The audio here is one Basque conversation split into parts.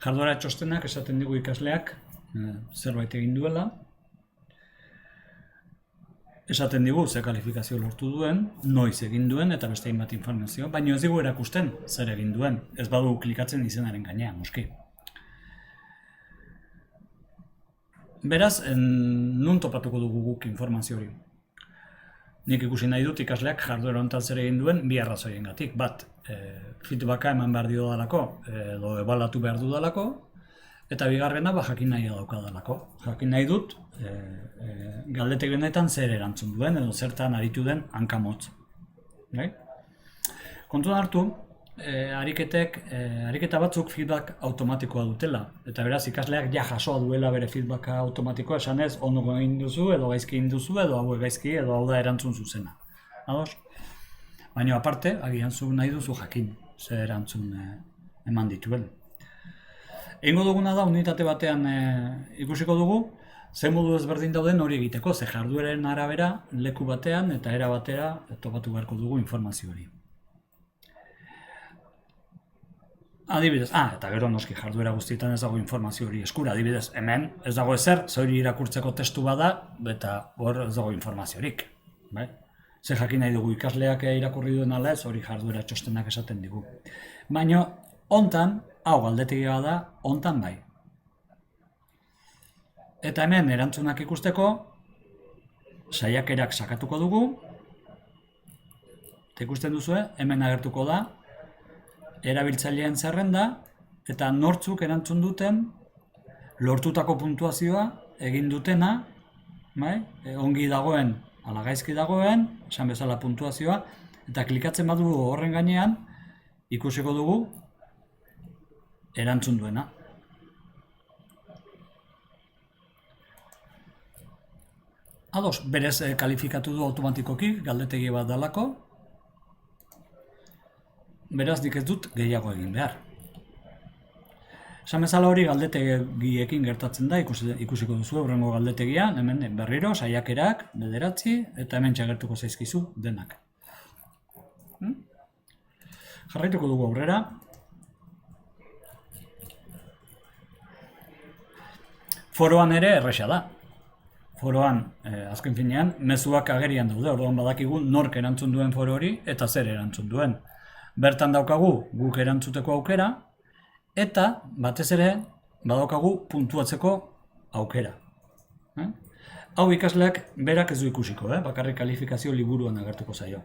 Jarduera txostenak esaten digu ikasleak zerbait egin duela, esaten digu ze kalifikazio lortu duen, noiz egin duen eta beste hainbat informazio, baina ez digu erakusten zer egin duen, ez badu klikatzen izenaren gainean, noski. Beraz, nun topatuko dugu guk informazio hori? Nik ikusi nahi dut ikasleak jarduera honetan zer egin duen bi arrazoiengatik. Bat, feedbacka eman behar dio dalako, edo ebaluatu behar du dalako, eta bigarrena jakin nahi daukadalako. Jakin nahi dut galdetegi honetan zer erantzun duen edo zertan aritu den hankamotz. Kontuan hartu, ariketa batzuk feedback automatikoa dutela, eta beraz ikasleak ja jasoa duela bere feedbacka automatikoa, esanez ondo egin duzu edo gaizki egin duzu edo hauek gaizki edo hau da erantzun zuzena. Ados? Baina aparte, agian zu nahi duzu jakin zer erantzun eman dituen. Egingo duguna da, unitate batean ikusiko dugu, ze modu ezberdin dauden hori egiteko, ze jardueren arabera, leku batean eta era batera topatu beharko dugu informazio hori. Adibidez, eta gero noski jarduera guztietan ez dago informazio hori eskura, adibidez, hemen ez dago ezer, hori irakurtzeko testu bada, eta hor ez dago informaziorik. Ze jakin nahi dugu ikasleak irakurri duen ala ez, hori jarduera txostenak esaten digu. Baina, hontan, hau galdetegia da, hontan bai. Eta hemen erantzunak ikusteko, saiakerak sakatuko dugu, eta ikusten duzue, hemen agertuko da, erabiltzaileen zerrenda, eta nortzuk erantzun duten, lortutako puntuazioa, egin dutena, ongi dagoen, ala gaizki dagoen, esan bezala puntuazioa, eta klikatzen badu horren gainean, ikusiko dugu, erantzun duena. Ados, berez kalifikatu du automatikoki, galdetegi bat dalako, beraz nik ez dut gehiago egin behar. Esan bezala hori galdetegiekin gertatzen da, ikusiko duzu hurrengo galdetegia, hemen berriro, saiakerak, 9, eta hemen txagertuko zaizkizu denak. Jarraituko dugu aurrera. Foroan ere erresa da. Foroan, azken finean, mezuak agerian daude, orduan badakigu nork erantzun duen foro hori eta zer erantzun duen. Bertan daukagu guk erantzuteko aukera, eta batez ere badaukagu puntuatzeko aukera. Hau ikasleak berak ez du ikusiko, bakarrik kalifikazio liburuan agertuko zaio.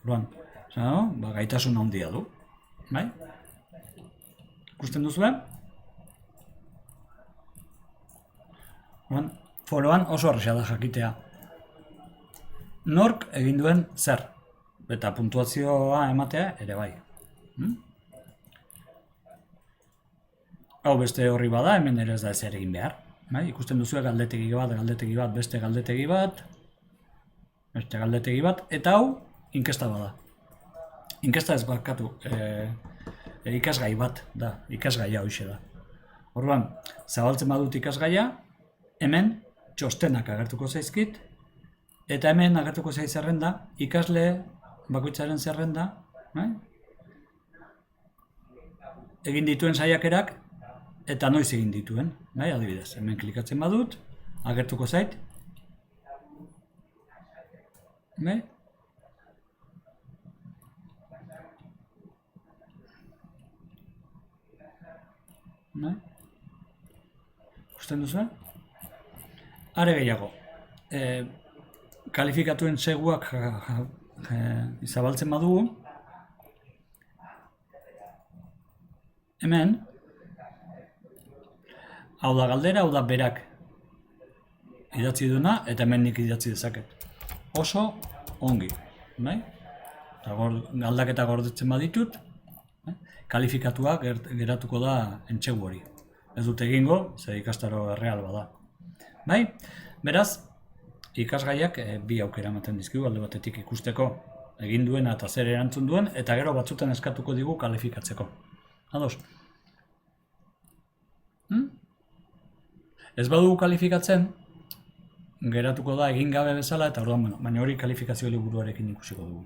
Orduan, gaitasun handia du. Ikusten duzue? Foroan oso erresa da jakitea. Nork egin duen zer? Eta puntuazioa ematea ere bai. Hau beste horri bada, hemen ere ez da ezer egin behar. Ikusten duzu galdetegi bat, beste galdetegi bat, eta hau inkesta bada. Inkesta ez barkatu, ikasgai bat da, ikasgaia hoxe da. Orduan, zabaltzen badut ikasgaia, hemen txostenak agertuko zaizkit, eta hemen agertuko zaiz zerrenda, ikasle bakoitzaren zerrenda, egin dituen saiakerak, eta noiz egin dituen, adibidez, hemen klikatzen badut, agertuko zait, ikusten duzu? Are gehiago, kalifikatuen seguak zabaltzen badugu, hemen, hau da galdera, hau da berak idatzi duena, eta hemen nik idatzi dezaket. Oso ongi, galdaketa gordetzen baditut, kalifikatua geratuko da entsegu hori. Ez dut egingo, ze ikastaro erreal bada. Beraz, ikasgaiak bi aukera ematen dizkigu, alde batetik ikusteko egin duena eta zer erantzun duen, eta gero batzutan eskatuko digu kalifikatzeko. Ados? Ez badugu kalifikatzen, geratuko da egin gabe bezala, eta orduan, baina hori kalifikazio liburuarekin ikusiko dugu.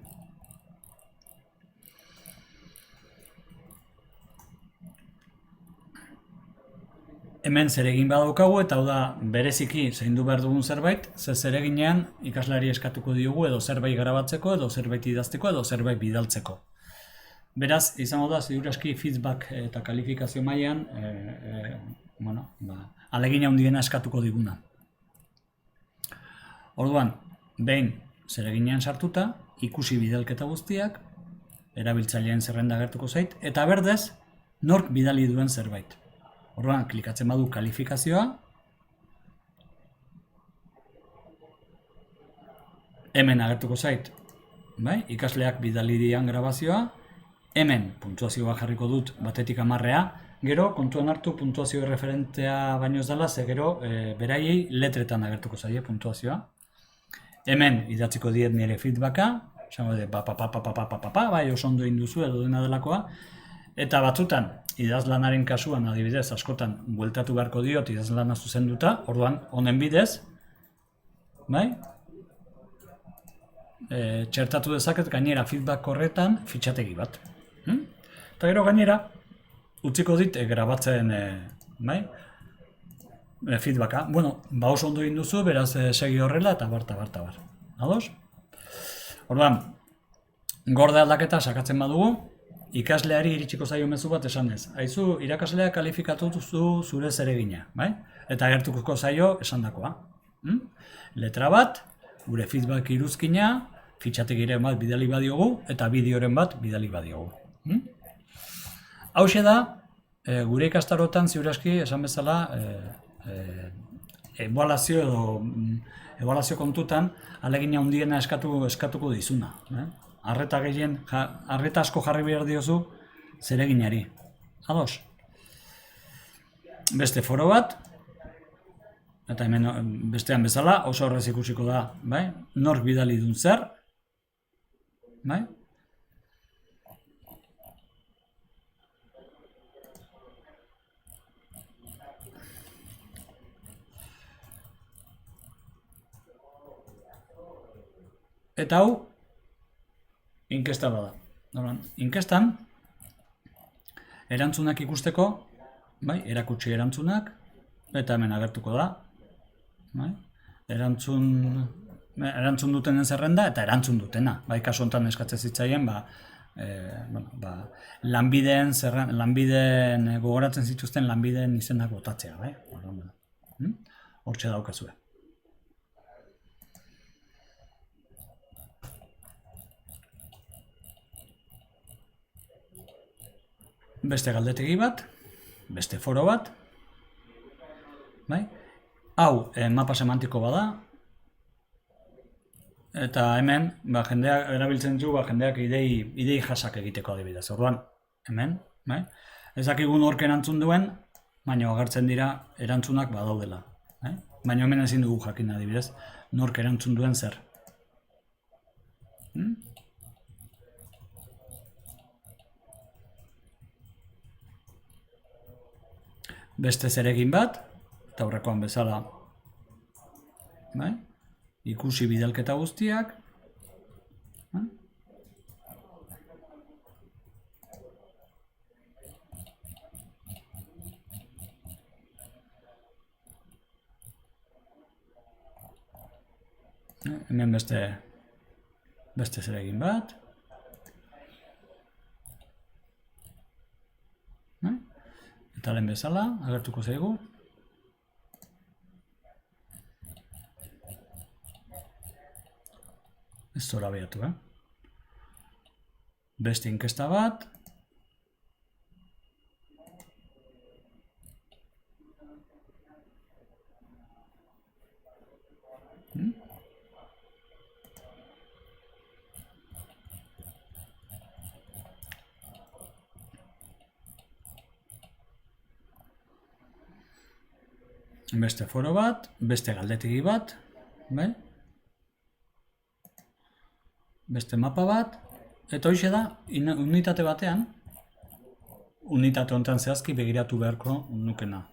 hemen zeregin badaukagu, eta hau da bereziki zaindu behar dugun zerbait, zereginean ikaslari eskatuko diogu edo zerbait grabatzeko, edo zerbait idazteko, edo zerbait bidaltzeko. Beraz, izango da, ziur aski feedback eta kalifikazio mailan alegina handiena eskatuko diguna. Orduan, behin zereginean sartuta, ikusi bidalketa guztiak, erabiltzaileen zerrenda agertuko zait, eta berdez, nork bidali duen zerbait. Orduan, klikatzen badu kalifikazioa, hemen agertuko zait, ikasleak bidali dian grabazioa, hemen puntuazioa jarriko dut batetik 10, gero kontuan hartu puntuazio referentea baino ez dela, ze gero beraiei letretan agertuko zaie puntuazioa. Hemen idatziko diet nire feedbacka, esango dut, bai oso ondo egin duzu edo dena delakoa, eta batzutan, idazlanaren kasuan adibidez, askotan bueltatu beharko diot idazlana zuzenduta, orduan honen bidez, txertatu dezaket gainera feedback horretan fitxategi bat. Eta gero gainera, utziko dit grabatzen feedbacka. Bueno, oso ondo egin duzu, beraz segi horrela eta bar. Ados? Orduan, gorde aldaketa sakatzen badugu, ikasleari iritsiko zaio mezu bat esanez. Aizu, irakaslea kalifikatu duzu zure zeregina, eta agertuko zaio esandakoa. Letra bat, gure feedback iruzkina, fitxategiren bat bidali badiogu, eta bideoren bat bidali badiogu. Hauxe da, gure ikastarotan ziurazki esan bezala ebaluazio kontutan alegina handiena eskatuko dizuna. Arreta asko jarri behar diozu zereginari. Ados? Beste foro bat, eta hemen bestean bezala, oso horrez ikusiko da, nork bidali duen zer, eta hau, inkesta bada. Inkestan, erantzunak ikusteko, erakutsi erantzunak, eta hemen agertuko da, erantzun dutenen zerrenda eta erantzun dutena. Kasu honetan eskatzen zitzaien, lanbideen gogoratzen zituzten lanbideen izenak botatzea. Hortxe daukazue. Beste galdetegi bat, beste foro bat, hau mapa semantiko bada, eta hemen jendeak erabiltzen du jendeak idei jasak egiteko adibidez. Orduan, hemen, ez dakigu nork erantzun duen, baina agertzen dira erantzunak badaudela. Baina hemen ezin dugu jakin adibidez, nork erantzun duen zer. Beste zeregin bat, eta aurrekoan bezala, ikusi bidalketa guztiak, hemen beste zeregin bat, eta lehen bezala, agertuko zaigu. Ez zora behatu, Beste inkesta bat. Beste foro bat, beste galdetegi bat, beste mapa bat, eta hoxe da, unitate batean, unitate honetan zehazki begiratu beharko nukena.